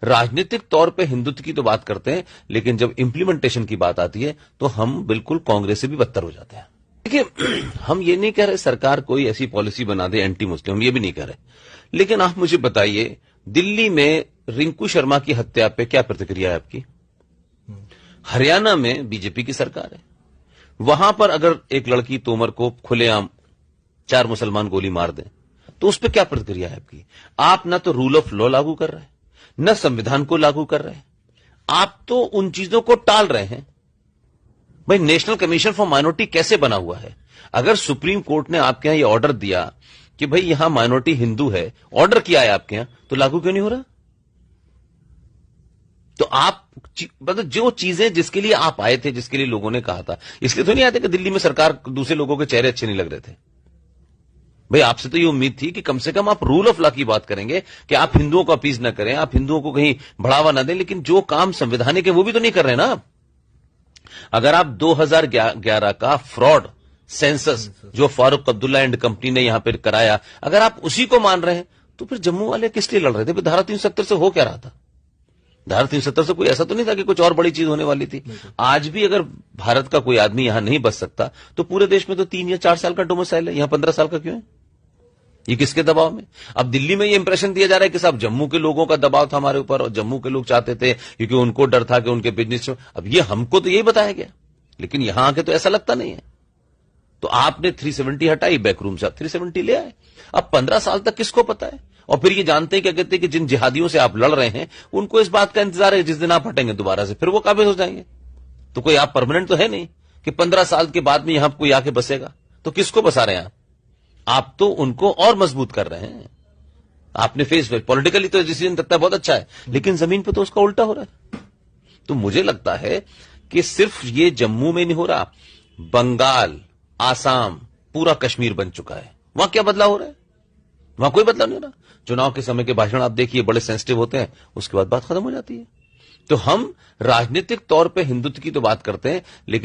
राजनीतिक तौर पे हिंदुत्व की तो बात करते हैं, लेकिन जब इंप्लीमेंटेशन की बात आती है तो हम बिल्कुल कांग्रेस से भी बदतर हो जाते हैं। देखिए, हम ये नहीं कह रहे सरकार कोई ऐसी पॉलिसी बना दे एंटी मुस्लिम, हम ये भी नहीं कह रहे, लेकिन आप मुझे बताइए दिल्ली में रिंकू शर्मा की हत्या पे क्या प्रतिक्रिया है आपकी? हरियाणा में बीजेपी की सरकार है, वहां पर अगर एक लड़की तोमर को खुलेआम 4 मुसलमान गोली मार दें तो उस पर क्या प्रतिक्रिया है आपकी? आप ना तो रूल ऑफ लॉ लागू कर रहे हैं, न संविधान को लागू कर रहे हैं, आप तो उन चीजों को टाल रहे हैं। भाई, नेशनल कमीशन फॉर माइनॉरिटी कैसे बना हुआ है? अगर सुप्रीम कोर्ट ने आपके यहां ये ऑर्डर दिया कि भाई यहां माइनॉरिटी हिंदू है, ऑर्डर किया है आपके यहां, तो लागू क्यों नहीं हो रहा? तो आप मतलब जो चीजें जिसके लिए आप आए थे, जिसके लिए लोगों ने कहा था, इसलिए तो नहीं आते कि दिल्ली में सरकार दूसरे लोगों के चेहरे अच्छे नहीं लग रहे थे। भाई, आपसे तो ये उम्मीद थी कि कम से कम आप रूल ऑफ लॉ की बात करेंगे, कि आप हिंदुओं को अपीज न करें, आप हिंदुओं को कहीं बढ़ावा न दें, लेकिन जो काम संवैधानिक है वो भी तो नहीं कर रहे ना। अगर आप 2011 का फ्रॉड सेंसस जो फारूक अब्दुल्ला एंड कंपनी ने यहां पर कराया, अगर आप उसी को मान रहे हैं, तो फिर जम्मू वाले किस लिए लड़ रहे थे? धारा 370 से हो क्या रहा था? धारा 370 से कोई ऐसा तो नहीं था कि कुछ और बड़ी चीज होने वाली थी। आज भी अगर भारत का कोई आदमी यहां नहीं बच सकता, तो पूरे देश में तो 3 या 4 साल का डोमिसाइल है, यहां 15 साल का क्यों है? ये किसके दबाव में? अब दिल्ली में ये इंप्रेशन दिया जा रहा है कि साहब जम्मू के लोगों का दबाव था हमारे ऊपर, और जम्मू के लोग चाहते थे क्योंकि उनको डर था कि उनके बिजनेस। अब ये हमको तो यही बताया गया, लेकिन यहां आके तो ऐसा लगता नहीं है। तो आपने 370 हटाई, बैकरूम से 370 ले आए। अब 15 साल तक किसको पता है? और फिर ये जानते हैं, क्या कहते हैं कि जिन जिहादियों से आप लड़ रहे हैं उनको इस बात का इंतजार है जिस दिन आप हटेंगे दोबारा से, फिर वो काबिज हो जाएंगे। तो कोई आप परमानेंट तो है नहीं कि 15 साल के बाद में यहां कोई आके बसेगा। तो किसको बसा रहे हैं आप तो उनको और मजबूत कर रहे हैं। आपने फेस पॉलिटिकली तो डिसीजन तक बहुत अच्छा है, लेकिन जमीन पर तो उसका उल्टा हो रहा है। तो मुझे लगता है कि सिर्फ ये जम्मू में नहीं हो रहा, बंगाल, आसाम, पूरा कश्मीर बन चुका है। वहां क्या बदलाव हो रहा है? वहां कोई बदलाव नहीं हो रहा। चुनाव के समय के भाषण आप देखिए, बड़े सेंसिटिव होते हैं, उसके बाद बात खत्म हो जाती है। तो हम राजनीतिक तौर पे हिंदुत्व की तो बात करते हैं, लेकिन